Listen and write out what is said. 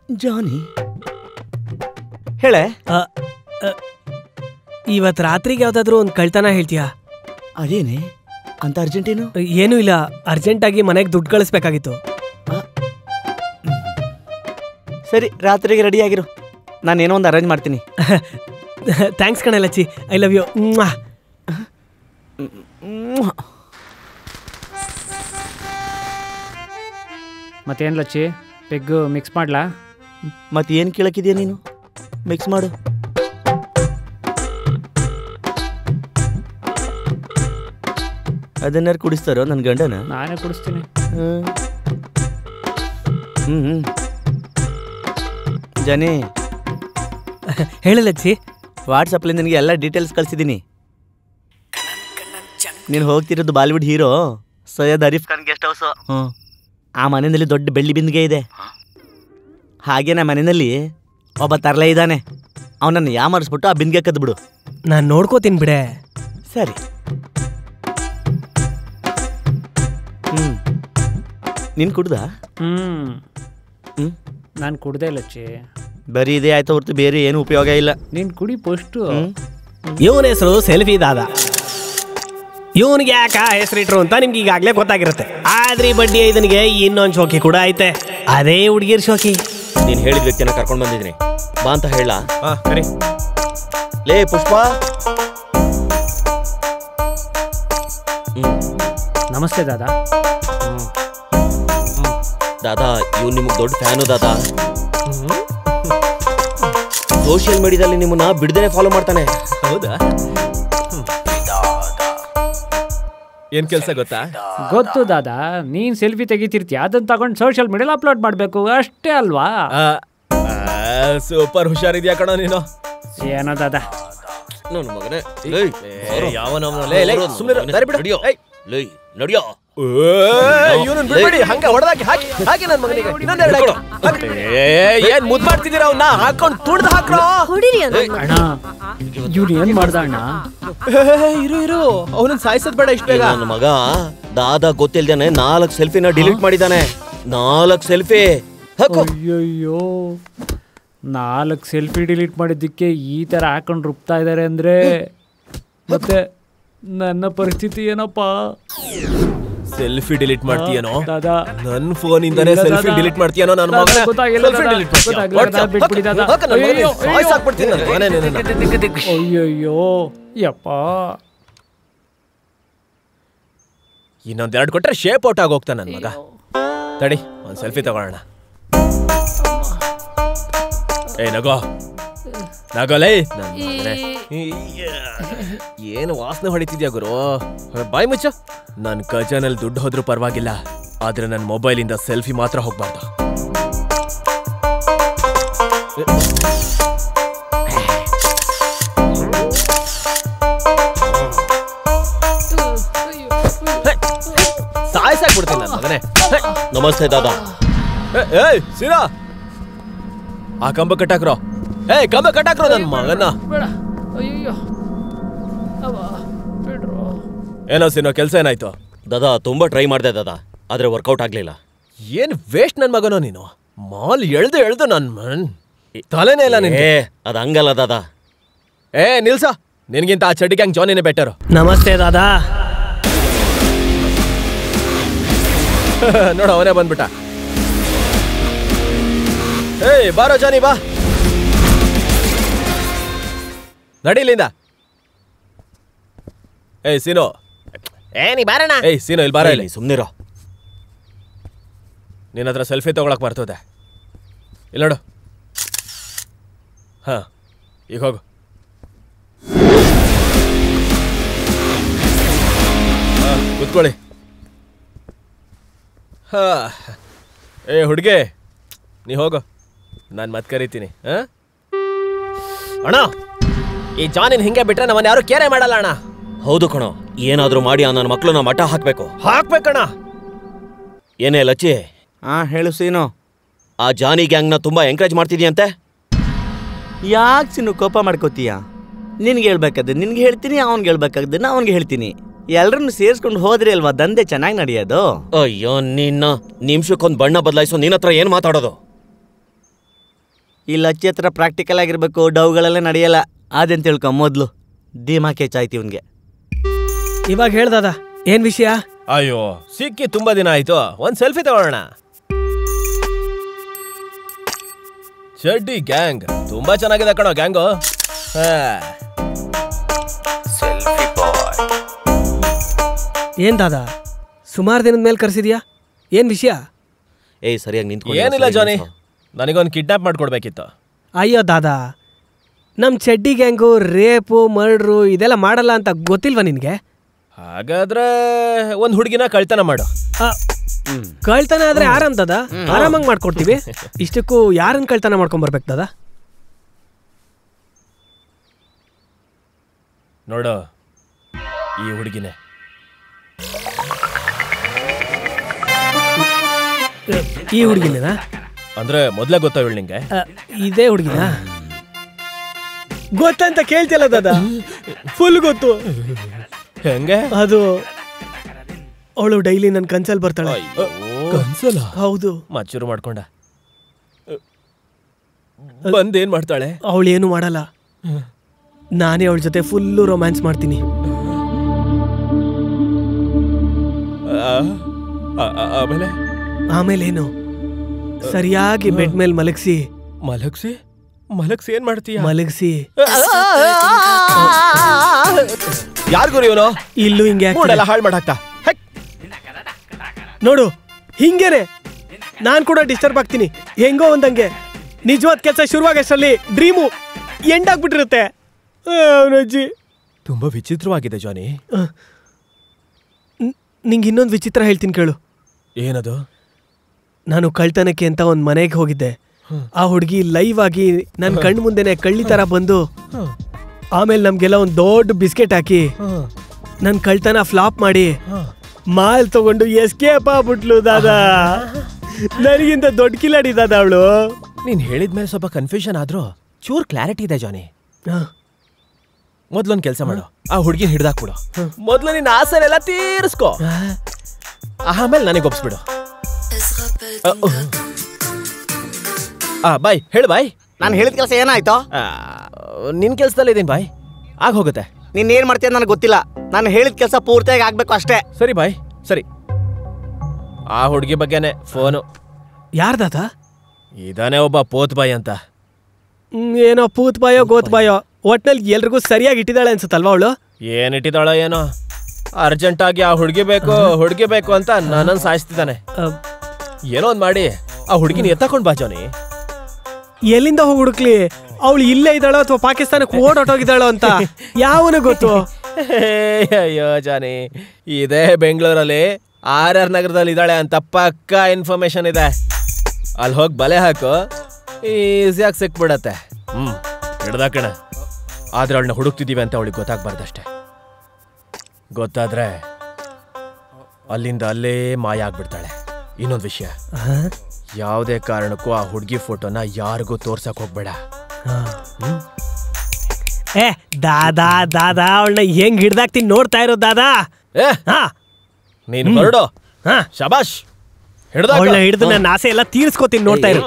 ಜಾನಿ ಹೇಳೆ. ಇವತ್ತು ರಾತ್ರಿಗೆ ಯಾವ್ದಾದ್ರು ಒಂದು ಕಳ್ತನ ಹೇಳ್ತೀಯಾ? ಅದೇನೆ ಅಂತ ಅರ್ಜೆಂಟೇನು? ಏನೂ ಇಲ್ಲ, ಅರ್ಜೆಂಟಾಗಿ ಮನೆಗೆ ದುಡ್ಡು ಕಳಿಸ್ಬೇಕಾಗಿತ್ತು. ಸರಿ, ರಾತ್ರಿಗೆ ರೆಡಿ ಆಗಿರು, ನಾನೇನೋ ಒಂದು ಅರೇಂಜ್ ಮಾಡ್ತೀನಿ. ಥ್ಯಾಂಕ್ಸ್ ಕಣೆ ಲಚ್ಚಿ, ಐ ಲವ್ ಯು. ಮತ್ತೇನು ಲಚ್ಚಿ, ಪೆಗ್ಗು ಮಿಕ್ಸ್ ಮಾಡ್ಲಾ? ಮತ್ತೆ ಏನು ಕೇಳಕ್ಕಿದೆಯಾ ನೀನು? ಮಿಕ್ಸ್ ಮಾಡು. ಅದನ್ನಾರು ಕುಡಿಸ್ತಾರೋ ನನ್ನ ಗಂಡನ? ನಾನೇ ಕುಡಿಸ್ತೀನಿ. ಜಾನಿ ಹೇಳಿಲ್ಲಚ್ಚಿ, ವಾಟ್ಸಪ್ಲಿ ನಿನಗೆ ಎಲ್ಲ ಡೀಟೇಲ್ಸ್ ಕಳಿಸಿದ್ದೀನಿ. ನೀನು ಹೋಗ್ತಿರೋದು Bollywood hero Syed Arif Khan guest house. ಆ ಮನೆಯಲ್ಲಿ ದೊಡ್ಡ ಬೆಳ್ಳಿ ಬಿಂದಿಗೆ ಇದೆ. ಹಾಗೆ ನಮ್ಮ ಮನೆಯಲ್ಲಿ ಒಬ್ಬ ತರಲೆ ಇದ್ದಾನೆ, ಅವನನ್ನು ಯಾಮರಿಸ್ಬಿಟ್ಟು ಆ ಬಿಂದಿಗೆ ಕದ್ಬಿಡು. ನಾನು ನೋಡ್ಕೋತೀನಿ ಬಿಡೆ. ಸರಿ. ನೀನು ಕುಡ್ದ? ನಾನು ಕುಡ್ದೆ ಲಚ್ಚಿ. ಬರೀ ಇದೇ ಆಯ್ತು ಹೊರತು ಬೇರೆ ಏನು ಉಪಯೋಗ ಇಲ್ಲ. ನೀನು ಕುಡಿ ಫಸ್ಟು. ಇವನ ಹೆಸರು ಸೆಲ್ಫಿ ದಾದ. ಇವನಿಗೆ ಯಾಕ ಹೆಸರಿಟ್ರು ಅಂತ ನಿಮ್ಗೆ ಈಗಾಗಲೇ ಗೊತ್ತಾಗಿರುತ್ತೆ. ಆದ್ರೆ ಈ ಬಡ್ಡಿ ಇದನಿಗೆ ಇನ್ನೊಂದು ಶೋಕಿ ಕೂಡ ಐತೆ, ಅದೇ ಹುಡುಗಿರ್ ಶೋಕಿ. ನೀನು ಹೇಳಿದ ವ್ಯಕ್ತಿನ ಕರ್ಕೊಂಡು ಬಂದಿದ್ದೀನಿ, ಬಾ ಅಂತ ಹೇಳ. ಸರಿ. ಲೇ ಪುಷ್ಪ. ನಮಸ್ತೆ ದಾದಾ. ದಾದಾ, ಇವ್ ನಿಮ್ಗೆ ದೊಡ್ಡ ಫ್ಯಾನು ದಾದಾ. ಸೋಷಿಯಲ್ ಮೀಡಿಯಾದಲ್ಲಿ ನಿಮ್ಮನ್ನ ಬಿಡದೇನೆ ಫಾಲೋ ಮಾಡ್ತಾನೆ. ಹೌದಾ? ಏನ್ ಕೆಲ್ಸ ಗೊತ್ತಾ? ಗೊತ್ತು ದಾದಾ, ನೀನ್ ಸೆಲ್ಫಿ ತೆಗಿತಿರ್ತೀಯ, ಅದನ್ನ ತಗೊಂಡು ಸೋಷಿಯಲ್ ಮೀಡಿಯಾದಲ್ಲಿ ಅಪ್ಲೋಡ್ ಮಾಡ್ಬೇಕು ಅಷ್ಟೇ ಅಲ್ವಾ? ಸೂಪರ್ ಹುಷಾರಿದ್ಯಾ ಕಣೋ ನೀನು. ಏನೋ ದಾದಾ, ನನ್ನ ಮಗನೇ ನಡಿಯೋ. ಇವನನ್ನ ಬಿಡ್ಬೇಡಿ, ಹಂಗ ಹೊಡೆದಾಕಿ ಹಾಕಿ ಹಾಕಿ ನನ್ನ ಮಗನಿಗೆ. ಏನ್ ಮುದ್ದು ಮಾಡ್ತಿದ್ದೀರಾ? ಅವನ್ನ ಹಾಕೊಂಡು ತುಳಿದು ಹಾಕ್ರೋ. ಅಣ್ಣ ಇವ್ರು ಏನ್ ಮಾಡ್ದ ಅಣ್ಣ? ಇರು ಅವನನ್ನ ಸಾಯಿಸೋದ್ ಬೇಡ ಇಷ್ಟ ಬೇಗ. ನನ್ನ ಮಗ ದಾದಾ ಗೊತ್ತಿಲ್ದೇನೆ 4 ಸೆಲ್ಫಿನ ಡಿಲೀಟ್ ಮಾಡಿದಾನೆ. 4 ಸೆಲ್ಫಿ. ಅಯ್ಯಯ್ಯೋ, 4 ಸೆಲ್ಫಿ ಡಿಲೀಟ್ ಮಾಡಿದ್ದಕ್ಕೆ ಈ ತರ ಹಾಕೊಂಡು ರುಬ್ತಾ ಇದಾರೆ ಅಂದ್ರೆ ಮತ್ತೆ ನನ್ನ ಪರಿಸ್ಥಿತಿ ಏನಪ್ಪಾ? Selfie delete ಮಾಡ್ತೀಯನೋ? ದಾದಾ, ನನ್ನ ಫೋನ್ ಇಂದಾನೆ ಸೆಲ್ಫಿ ಡಿಲೀಟ್ ಮಾಡ್ತೀಯನೋ? ನನ್ನ ಮಗನೇ ಅಯ್ಯಯ್ಯೋ ಯಪ್ಪ. ಇನ್ನೊಂದೆರಡು ಕೊಟ್ರೆ ಶೇಪ್ ಔಟ್ ಆಗೋಗ್ತಾನೆ ನನ್ನ ಮಗ. ತಡಿ, ಒಂದ್ ಸೆಲ್ಫಿ ತಗೊಳ್ಳೋಣ. ಏ ನಗೋ ನಗೋಲೇ. ಏನು ವಾಸನೆ ಹೊಡಿತಿದ್ಯಾ ಗುರು? ಬಾಯ್ ಮುಚ್ಚ. ನನ್ನ ಖಜಾನಲ್ಲಿ ದುಡ್ಡು ಹೋದ್ರೂ ಪರವಾಗಿಲ್ಲ, ಆದ್ರೆ ನನ್ನ ಮೊಬೈಲಿಂದ ಸೆಲ್ಫಿ ಮಾತ್ರ ಹೋಗ್ಬಾರ್ದು. ಸಾಯಿಸಾಕ್ಬಿಡ್ತೀನಿ ನನ್ನ ಮಗನೇ. ನಮಸ್ತೆ ದಾದಾ. ಏಯ್ ಸೀನಾ, ಆ ಕಂಬ ಕಟ್ಟಾಕ್ರೋ. ಕಂಬ ಕಟ್ಟಾಕ್ರೋ ನನ್ನ ಮಗನ. ಏನೋ ಸೀನೋ, ಕೆಲ್ಸ ಏನಾಯ್ತು? ದಾದಾ ತುಂಬಾ ಟ್ರೈ ಮಾಡಿದೆ ದಾದಾ, ಆದ್ರೆ ವರ್ಕೌಟ್ ಆಗ್ಲಿಲ್ಲ. ಏನ್ ವೇಸ್ಟ್ ನನ್ ಮಗನೋ ನೀನು. ಮಾಲ್ ಎಳ್ದು ನನ್ ತಲೆನೇ ಇಲ್ಲ ನಿನ್ಗೆ. ಅದ್ ಹಂಗಲ್ಲ ದಾದಾ. ನಿಲ್ಸ, ನಿನ್ಗಿಂತ ಆ ಚಡ್ಡಿ ಗ್ಯಾಂಗ್ ಜಾನಿನೇ ಬೆಟರ್. ನಮಸ್ತೆ ದಾದಾ. ನೋಡ, ಅವನೇ ಬಂದ್ಬಿಟ್ಟ. ಬಾರೋ ಜಾನಿ, ಬಾ ನಡೀಲಿಂದ. ಸೀನೋ, ನೀ ಬಾರಣ. ಸೀನೋ ಇಲ್ಲಿ ಬಾರ. ಇಲ್ಲಿ ಸುಮ್ನಿರೋ. ನಿನ್ನ ಹತ್ರ ಸೆಲ್ಫಿ ತಗೊಳಕ್ ಬರ್ತದೆ. ಇಲ್ಲ ನೋಡು. ಹಾ, ಈಗ ಹೋಗು. ಕೂತ್ಕೊಳ್ಳಿ. ಹಾ, ಹುಡುಗಿ ನೀ ಹೋಗು, ನಾನು ಮತ್ತೆ ಕರಿತೀನಿ. ಅಣ್ಣ, ಈ ಜಾನಿನ್ ಹಿಂಗೆ ಬಿಟ್ರೆ ನಮ್ಮನ್ನ ಯಾರು ಕೇರೆ ಮಾಡಲ್ಲ ಅಣ್ಣ. ಹೌದು ಕಣೋ, ಏನಾದ್ರೂ ಮಾಡಿ ನನ್ನ ಮಕ್ಕಳನ್ನ ಮಠ ಹಾಕ್ಬೇಕಣ್ಣ. ಏನೇ ಲಚ್ಚಿ? ಹೇಳು ಸೀನು. ಆ ಜಾನಿ ಗ್ಯಾಂಗ್ನ ತುಂಬಾ ಎಂಕರೇಜ್ ಮಾಡ್ತಿದ್ಯಂತೆ. ಯಾಕೆ ಸೀನು ಕೋಪ ಮಾಡ್ಕೋತೀಯ? ನಿನ್ಗೆ ಹೇಳ್ಬೇಕಾದ್ರೆ ನಿನ್ಗೆ ಹೇಳ್ತೀನಿ, ಅವ್ನಿಗೆ ಹೇಳ್ಬೇಕಾದ್ರೆ ಅವನಿಗೆ ಹೇಳ್ತೀನಿ. ಎಲ್ಲರನ್ನು ಸೇರಿಸ್ಕೊಂಡು ಹೋದ್ರಿ ಅಲ್ವಾ ದಂಧೆ ಚೆನ್ನಾಗಿ ನಡೆಯೋದು. ಅಯ್ಯೋ, ನಿನ್ನ ನಿಮಿಷಕ್ಕೊಂದು ಬಣ್ಣ ಬದಲಾಯಿಸೋ ನಿನ್ನ ಹತ್ರ ಏನ್ ಮಾತಾಡೋದು? ಈ ಲಚ್ಚಿ ಹತ್ರ ಪ್ರಾಕ್ಟಿಕಲ್ ಆಗಿರ್ಬೇಕು, ಡೌಗಳೆಲ್ಲ ನಡೆಯಲ್ಲ. ಅದೇಂತ ತಿಳ್ಕೊ ಮೊದಲು ಧೀಮಾಕೆ ಚಾಯ್ತಿ ಇವನ್ಗೆ. ಇವಾಗ ಹೇಳ್ದಾದ ಏನ್ ವಿಷಯ? ಅಯ್ಯೋ ಸಿಕ್ಕಿ ತುಂಬಾ ದಿನ ಆಯ್ತು, ಒಂದ್ ಸೆಲ್ಫಿ ತಗೊಳ್ಳೋಣ. ಚಡ್ಡಿ ಗ್ಯಾಂಗ್ ತುಂಬಾ ಚೆನ್ನಾಗಿದೆ ಕಣೋ ಗ್ಯಾಂಗು. ಏನ್ ದಾದಾ ಸುಮಾರು ದಿನದ ಮೇಲೆ ಕರ್ಸಿದ್ಯಾ, ಏನ್ ವಿಷಯ? ಏಯ್ ಸರಿಯಾಗಿ ನಿಂತ್ಕೊ. ಏನಿಲ್ಲ ಜಾನಿ, ನನಗೊಂದು ಕಿಡ್ನಾಪ್ ಮಾಡ್ಕೊಡ್ಬೇಕಿತ್ತು. ಅಯ್ಯೋ ದಾದಾ, ನಮ್ಮ ಚಡ್ಡಿ ಗ್ಯಾಂಗು ರೇಪು ಮರ್ಡ್ರು ಇದೆಲ್ಲ ಮಾಡಲ್ಲ ಅಂತ ಗೊತ್ತಿಲ್ವಾ ನಿನಗೆ? ಹಾಗಾದ್ರೆ ಒಂದು ಹುಡುಗಿನ ಕಳ್ತನ ಮಾಡು. ಕಳ್ತನ ಆದ್ರೆ ಆರಾಮ್ ದಾದಾ, ಆರಾಮಾಗಿ ಮಾಡ್ಕೊಡ್ತೀವಿ. ಇಷ್ಟಕ್ಕೂ ಯಾರನ್ನ ಕಳ್ತನ ಮಾಡ್ಕೊಂಬರ್ಬೇಕು ದಾದಾ? ನೋಡು, ಈ ಹುಡುಗಿನೇ. ಈ ಹುಡುಗಿನೇನಾ? ಅಂದ್ರೆ ಮೊದ್ಲೇ ಗೊತ್ತಾ ಇವಳು ನಿಂಗೆ? ಇದೇ ಹುಡುಗಿನಾ? ಗೊತ್ತಂತ ಕೇಳ್ತಿಲ್ಲ ದಾದಾ, ಫುಲ್ ಗೊತ್ತು. ಹೆಂಗೆ? ಅದು ಅವಳು ಡೈಲಿ ನನ್ನ ಕನ್ಸಲ್ ಬರ್ತಾಳೆ. ಕನ್ಸಲ? ಹೌದು. ಮಚ್ಚೂರು ಮಾಡ್ಕೊಂಡ ಬಂದೇನ್ ಮಾಡ್ತಾಳೆ? ಅವಳು ಏನು ಮಾಡಲ್ಲ, ನಾನೇ ಅವಳ ಜೊತೆ ಫುಲ್ಲು ರೊಮ್ಯಾನ್ಸ್ ಮಾಡ್ತೀನಿ. ಆಮೇಲೇನು, ಸರಿಯಾಗಿ ಬೆಡ್ ಮೇಲೆ ಮಲಗಿಸಿ ಮಲಗ್ಸಿ ಏನ್ ಮಾಡ್ತೀಯ? ಮಲಗಿಸಿ ಯಾರಿಗೂ ಇವನು ಇಲ್ಲೂ ಹಿಂಗೆ ಹಾಳು ಮಾಡಾಕ್ತಾ. ನೋಡು, ಹಿಂಗೇನೆ ನಾನ್ ಕೂಡ ಡಿಸ್ಟರ್ಬ್ ಆಗ್ತೀನಿ. ಹೆಂಗೋ ಒಂದಂಗೆ ನಿಜವಾದ ಕೆಲಸ ಶುರುವಾಗಷ್ಟರಲ್ಲಿ ಡ್ರೀಮು ಎಂಡ್ ಆಗ್ಬಿಟ್ಟಿರುತ್ತೆ. ಅವನಜ್ಜಿ ತುಂಬಾ ವಿಚಿತ್ರವಾಗಿದೆ ಜಾನಿ. ನಿಂಗೆ ಇನ್ನೊಂದು ವಿಚಿತ್ರ ಹೇಳ್ತೀನಿ ಕೇಳು. ಏನದು? ನಾನು ಕಳ್ತನಕ್ಕೆ ಅಂತ ಒಂದು ಮನೆಗೆ ಹೋಗಿದ್ದೆ. ಆ ಹುಡುಗಿ ಲೈವ್ ಆಗಿ ನನ್ನ ಕಣ್ಣು ಮುಂದೆನೆ ಕಳ್ಳಿ ತರ ಬಂದು ಆಮೇಲೆ ನಮ್ಗೆಲ್ಲ ಒಂದು ದೊಡ್ಡ ಬಿಸ್ಕೆಟ್ ಹಾಕಿ ನನ್ನ ಕಳ್ತನ ಫ್ಲಾಪ್ ಮಾಡಿ ಮಾಲ್ ತಗೊಂಡು ಎಸ್ಕೇಪ್ ಆಗ್ಬಿಟ್ಲು ದಾದಾ. ನನಗಿಂತ ದೊಡ್ಡ ಕಿಲಾಡಿ ದಾದಾ ಅವಳು. ನೀನ್ ಹೇಳಿದ್ಮೇಲೆ ಸ್ವಲ್ಪ ಕನ್ಫ್ಯೂಷನ್ ಆದ್ರೂ ಚೂರ್ ಕ್ಲಾರಿಟಿ ಇದೆ ಜಾನಿ. ಮೊದ್ಲೊಂದ್ ಕೆಲ್ಸ ಮಾಡು, ಆ ಹುಡುಗಿನ ಹಿಡ್ದಾಕ್ಬಿಡು. ಮೊದ್ಲು ನಿನ್ನ ಆಸೆನೆಲ್ಲ ತೀರಿಸ್ಕೊ, ಆಮೇಲೆ ನನಗೆ ಒಪ್ಸ್ಬಿಡು. ಬಾಯ್ ಹೇಳು ಬಾಯ್. ನಾನು ಹೇಳಿದ ಕೆಲಸ ಏನಾಯ್ತು? ನಿನ್ ಕೆಲ್ಸದಲ್ಲಿ ಇದೀನಿ ಬಾಯ್, ಆಗ ಹೋಗುತ್ತೆ. ನೀನ್ ಏನ್ ಮಾಡ್ತೀಯ ನನಗೆ ಗೊತ್ತಿಲ್ಲ, ನಾನು ಹೇಳಿದ ಕೆಲಸ ಪೂರ್ತಿಯಾಗಿ ಆಗ್ಬೇಕು ಅಷ್ಟೇ. ಸರಿ ಬಾಯ್, ಸರಿ. ಆ ಹುಡುಗಿ ಬಗ್ಗೆನೆ ಫೋನು. ಯಾರ್ದಾದ? ಇದಾನೆ ಒಬ್ಬ ಪೋತ್ ಬಾಯ್ ಅಂತ. ಏನೋ ಪೂತ್ ಬಾಯೋ ಗೋತ್ ಬಾಯೋ, ಒಟ್ನಲ್ಲಿ ಎಲ್ರಿಗೂ ಸರಿಯಾಗಿ ಇಟ್ಟಿದ್ದಾಳೆ ಅನ್ಸುತ್ತಲ್ವಾ ಅವಳು? ಏನ್ ಇಟ್ಟಿದ್ದಾಳೋ ಏನೋ, ಅರ್ಜೆಂಟ್ ಆಗಿ ಆ ಹುಡುಗಿ ಬೇಕು ಅಂತ ನನ್ನನ್ನು ಸಾಯಿಸ್ತಿದ್ದಾನೆ. ಏನೋ ಒಂದ್ ಮಾಡಿ ಆ ಹುಡುಗಿನ ಎತ್ತಕೊಂಡ್ ಬಾ ಜಾನಿ. ಎಲ್ಲಿಂದ ಹೋಗಿ ಹುಡುಕ್ಲಿ? ಅವಳು ಇಲ್ಲೇ ಇದ್ದಾಳೋ ಅಥವಾ ಪಾಕಿಸ್ತಾನಕ್ಕೆ ಓಡೋಟೋಗಿದ್ದಾಳೋ ಅಂತ ಯಾವನು ಗೊತ್ತು? ಅಯ್ಯೋ ಜಾನಿ, ಇದೇ ಬೆಂಗಳೂರಲ್ಲಿ RR ನಗರದಲ್ಲಿ ಇದ್ದಾಳೆ ಅಂತ ಪಕ್ಕಾ ಇನ್ಫಾರ್ಮೇಶನ್ ಇದೆ. ಅಲ್ಲಿ ಹೋಗಿ ಬಲೆ ಹಾಕು, ಈಸಿಯಾಗಿ ಸಿಕ್ಬಿಡತ್ತೆ. ಹಿಡ್ದಾಕಣ. ಆದ್ರೆ ಅವಳನ್ನ ಹುಡುಕ್ತಿದೀವಿ ಅಂತ ಅವಳಿಗೆ ಗೊತ್ತಾಗ್ಬಾರ್ದಷ್ಟೆ. ಗೊತ್ತಾದ್ರೆ ಅಲ್ಲಿಂದ ಅಲ್ಲೇ ಮಾಯ ಆಗ್ಬಿಡ್ತಾಳೆ. ಇನ್ನೊಂದು ವಿಷಯ, ಯಾವುದೇ ಕಾರಣಕ್ಕೂ ಆ ಹುಡುಗಿ ಫೋಟೋನ ಯಾರಿಗೂ ತೋರ್ಸಕ್ ಹೋಗ್ಬೇಡ. ದಾದಾ ದಾದಾ ಅವಳನ್ನ ಹೆಂಗ್ ಹಿಡ್ದಾಕ್ತೀನಿ ನೋಡ್ತಾ ಇರೋ ದಾದಾ. ನೀನು ಹೊರಡು. ಶಬಾಷ್, ಹಿಡ್ದು ನನ್ನ ಆಸೆ ಎಲ್ಲ ತೀರ್ಸ್ಕೊತೀನಿ ನೋಡ್ತಾ ಇರು.